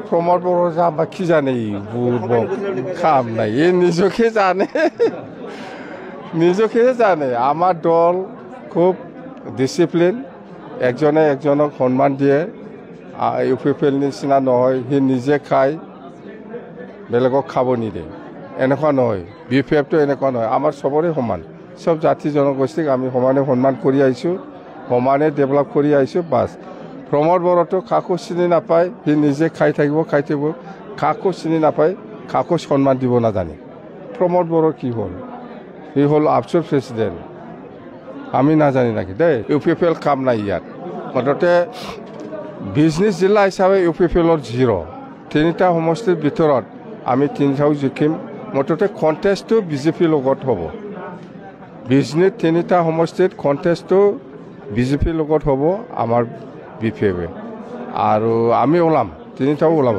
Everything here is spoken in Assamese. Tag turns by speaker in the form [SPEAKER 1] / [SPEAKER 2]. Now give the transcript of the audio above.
[SPEAKER 1] প্রমোদ বড় যাবা কি জানে খাম নাই এ নিজকে জানে আমার দল খুব ডিসিপ্লিন একজনে একজনক সম্মান দিয়ে ইউপিপিএল নিচিনা নহয় সি নিজে খায় বেলেগক খাব নিদিয়ে এনেকুৱা নহয় বিপিএফটো এনেকুৱা নহয় আমাৰ চবৰে সমান সব জাতি জনগোষ্ঠীক আমি সমানে সন্মান কৰি আহিছোঁ সমানে ডেভেলপ কৰি আহিছোঁ বাছ প্ৰমোদ বড়োটো কাকো চিনি নাপায় সি নিজে খাই থাকিব কাকো চিনি নাপায় কাকো সন্মান দিব নাজানে প্ৰমোদ বড়ো কি হ'ল সি হ'ল আবছৰ প্ৰেচিডেণ্ট আমি নাজানি নাকি দেই ইউপিপিএল কাম নাই ইয়াত মুঠতে বিজনেছ জিলা হিচাপে ইউপিপিএলৰ 0 তিনিটা সমষ্টিৰ ভিতৰত আমি তিনিটাও জিকিম মুঠতে কণ্টেষ্টটো বিজেপিৰ লগত হ'ব বিজনেছ তিনিটা সমষ্টিত কণ্টেষ্টটো বিজেপিৰ লগত হ'ব আমাৰ বিপিএফে আৰু আমি ওলাম তিনিটাও ওলাব